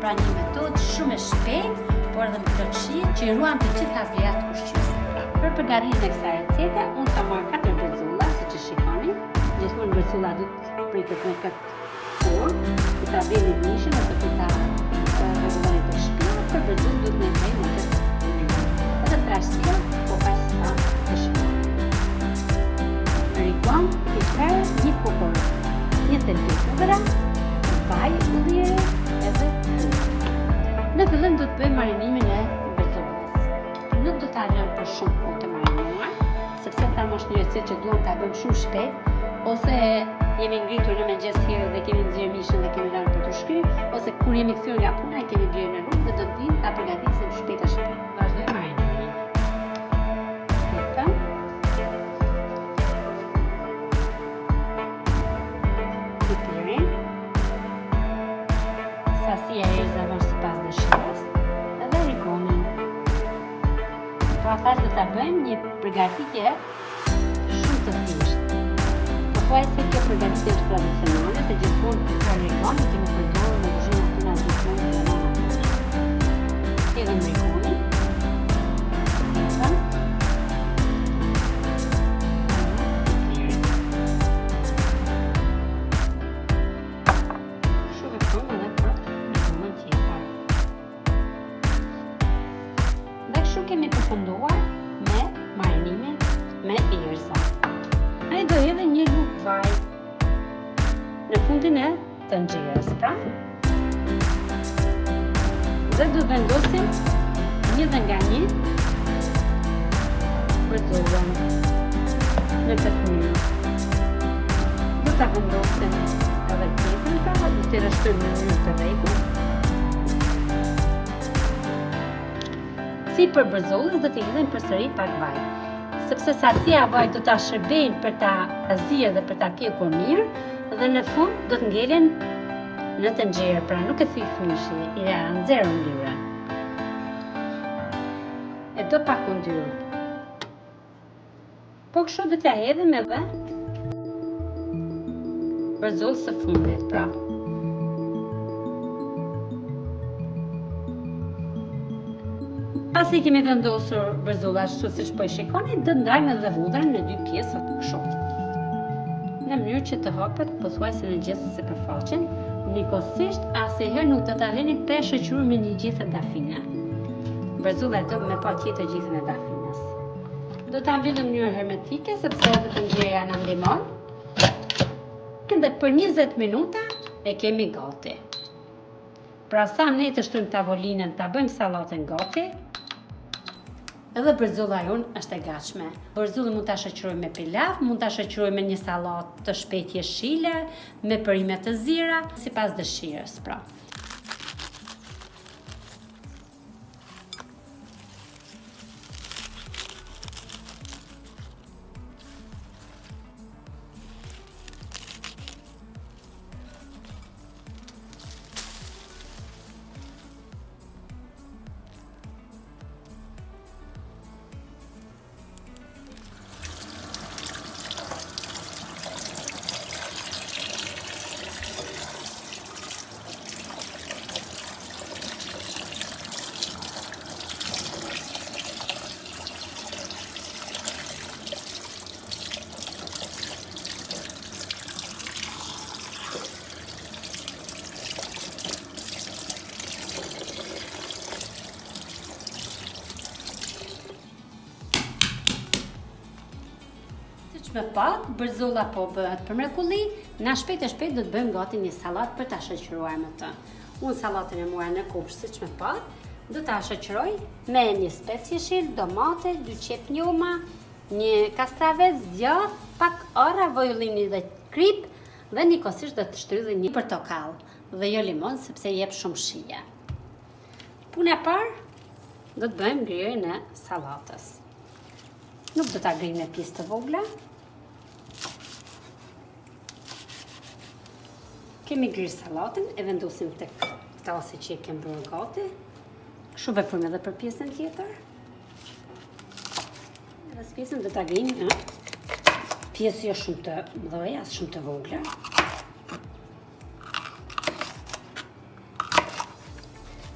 pra një metodë shumë e shpejtë, por edhe me plotësi që i ruan të gjitha vlerat ushqyese. Për përgatitjen e kësaj recete, unë kam marrë 4 brezulla, siç e shikoni. Gjithmonë brezulla duhet pritet me këtë formë, ku ta vini mishin ose ku ta rregulloni të shpirë, për brezull duhet me bëjmë në këtë mënyrë. Edhe trashësia, po pas sa të shikoni. Rikon, piper, një kukur, një tepë pudra, vaj ulliri edhe hudhër. Në fillim do të bëjmë marinimin e brezullës. Nuk do ta lëmë për shumë kohë të marinuar, sepse thamë është një recetë që duam ta bëjmë shumë shpejt, ose jemi ngritur në mëngjes herë dhe kemi nxjerrë mishin dhe kemi lënë për të shkryr, ose kur jemi kthyer nga puna e kemi blerë në rrugë dhe do të vinë ta përgatisim shpejt e shpejt. Vazhdojmë marinimin. Piperin, sasia e erëzave sipas dëshirës, edhe rikonin. Pra thash do ta bëjmë një përgatitje shumë të thjeshtë. Pothuajse kjo përgatitje është tradicionale, të gjithmonë për rikon i kemi përdorur në kuzhinën tona gjithmonë dhe në edhe në rikonin. Kemi përfunduar me marinimin me erëza. Ai do hedhë një lugë vaj në fundin e tenxherës, pra. Dhe do vendosim një dhe nga një brezullën në këtë mënyrë. Do ta vendosim edhe tjetrën, pra, do t'i rreshtojmë në mënyrë të rregull. Si për brezullës do t'i hedhim përsëri pak vaj, sepse sasia e vajit do ta shërbejnë për ta zier dhe për ta pjekur mirë, dhe në fund do të ngelen në tenxherë, pra nuk e thith mishi, i nxjerr yndyrën. E do pak yndyrë. Po kështu do t'ja hedhim edhe brezullës së fundit, pra. Pasi kemi vendosur brezulla ashtu siç po e shikoni, do ndajmë edhe hudhrën në 2 pjesë kështu. Në mënyrë që të hapet pothuajse në gjithë sipërfaqen, njëkohësisht asnjëherë nuk do ta lëni të shoqëruar me një gjithë dafine. Brezulla do me patjetër gjithën e dafinës. Do ta mbyllim në mënyrë hermetike sepse edhe tenxhera na ndihmon. Dhe për 20 minuta e kemi gati. Pra sa ne të shtojmë tavolinën, ta bëjmë sallatën gati. Edhe brezulla jonë është e gatshme. Brezullën mund ta shoqërojmë me pilav, mund ta shoqërojmë me një sallatë të shpejtë jeshile, me perime të zira, sipas dëshirës, pra. Me pak, brezulla po bëhet për mrekulli, na shpejt e shpejt do të bëjmë gati një sallatë për ta shoqëruar me të. Unë sallatën e mora në kupsh siç me pak, do ta shoqëroj me një spec jeshil, domate, 2 qep njoma, një kastravec djath, pak orra, vaj ullini dhe krip, dhe njëkohësisht do të shtrydhi një portokall dhe jo limon sepse jep shumë shije. Puna e parë do të bëjmë ngrirjen e sallatës. Nuk do ta ngrijmë në pjesë të vogla. Kemi ngrirë sallatën, e vendosim tek tasi që e kem bërë gati. Kështu veprojmë edhe për pjesën tjetër. Edhe pjesën do ta ngrijmë në pjesë jo shumë të mëdha, as shumë të vogla.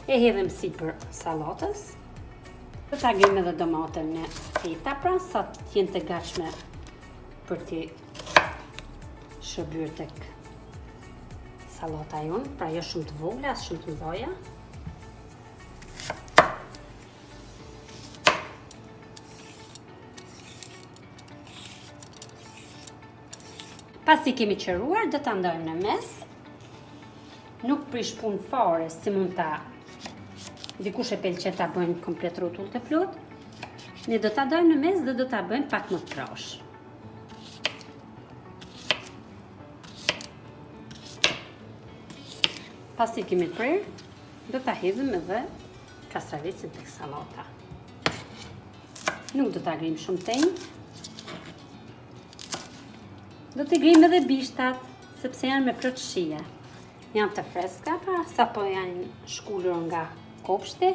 E hedhim sipër sallatës. Do ta ngrim edhe domaten në feta, pra sa të jenë të gatshme për t'i shërbyer tek sallata jonë, pra jo shumë të vogla, as shumë të mëdha. Pasi kemi qëruar, do ta ndojmë në mes. Nuk prish punë fare, si mund ta dikush e pëlqen ta bëjmë komplet rrotull të plot. Ne do ta ndojmë në mes dhe do ta bëjmë pak më trash. Pasi kemi prerë, do ta hedhim edhe kastravicën tek sallata. Nuk do ta ngrim shumë tenj. Do t'i ngrim edhe bishtat, sepse janë me plot shije. Janë të freska, pra sapo janë shkullur nga kopshti.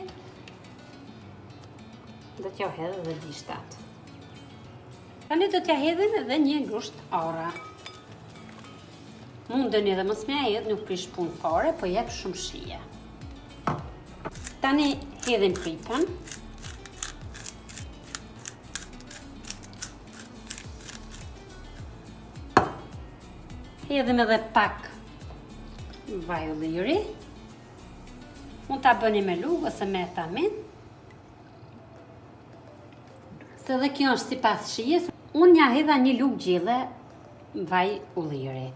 Do t'ja hedh edhe bishtat. Tani do t'ja hedhim edhe një grusht arra. Mundeni edhe mos m'ja hedh, nuk prish punë fare, po jep shumë shije. Tani hedhim kripën. Hedhim edhe pak vaj ulliri. Mund ta bëni me lugë ose me tamin. Se dhe kjo është sipas shijes. Unë ja hedha një lugë gjelle vaj ulliri.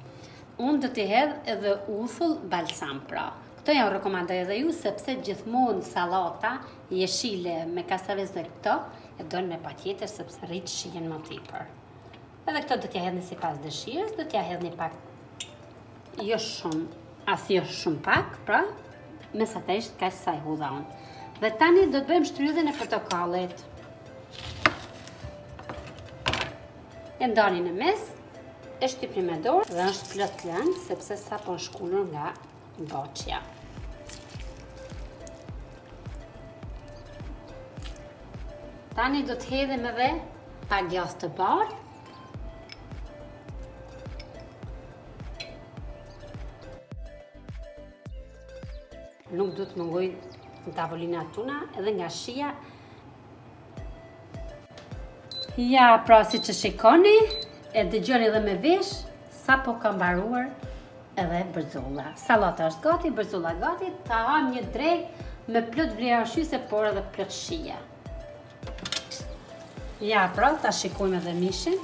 Unë do t'i hedh edhe uthull balsam, pra. Këto ja u rekomandoj edhe ju, sepse gjithmonë sallata jeshile me kastravicë dhe këto e dojnë me patjetër, sepse rrit shijen më tepër. Edhe këto do t'ja hedhni sipas dëshirës, do t'ja hedhni pak, jo shumë, as jo shumë pak, pra, mesatërisht kaq sa i hudha unë. Dhe tani do të bëjmë shtrydhjen e portokallit. E ndani në mes, e shtypni me dorë dhe është plot lënë, sepse sapo është shkullur nga boçja. Tani do të hedhim edhe pak djathë të bardhë. Nuk du të mëngoj në tavolina tuna, edhe nga shija. Ja, pra si që shikoni, e dëgjoni edhe me vesh, sa po ka mbaruar edhe bërzolla. Sallata është gati, bërzolla gati, ta ham një drej me plot vlera ushqyese, por edhe plot shije. Ja, pra, ta shikojmë edhe mishin,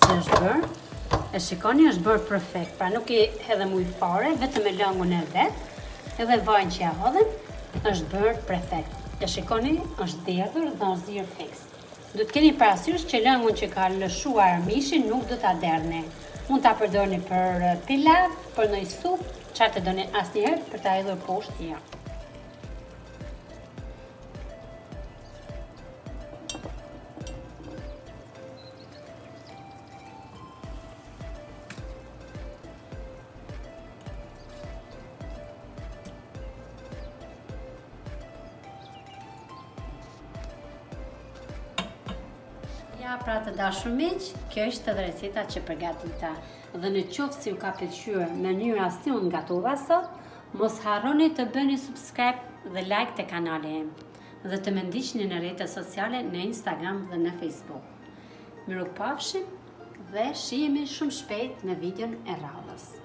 se është bërë. E shikoni, është bërë perfekt, pra nuk i hedhem ujë fare, vetëm e lëngun e vet. Edhe vajnë që ja hodhen, është bërë perfekt. E shikoni, është derdhur dhe është zirë fiks. Du të keni parasysh që lëngun që ka lëshuar mishin nuk do ta derdhni. Mund ta përdorni për pilav, për ndonjë supë, çfarë të doni, asnjëherë për ta hedhur poshtë, ja. Ja, pra të dashur miq, kjo është edhe receta që përgatita. Dhe në qoftë si ju ka pëlqyer mënyra si unë gatova sot, mos harroni të bëni subscribe dhe like te kanali im. Dhe të më ndiqni në rrjetet sociale në Instagram dhe në Facebook. Mirupafshim dhe shihemi shumë shpejt në videon e radhës.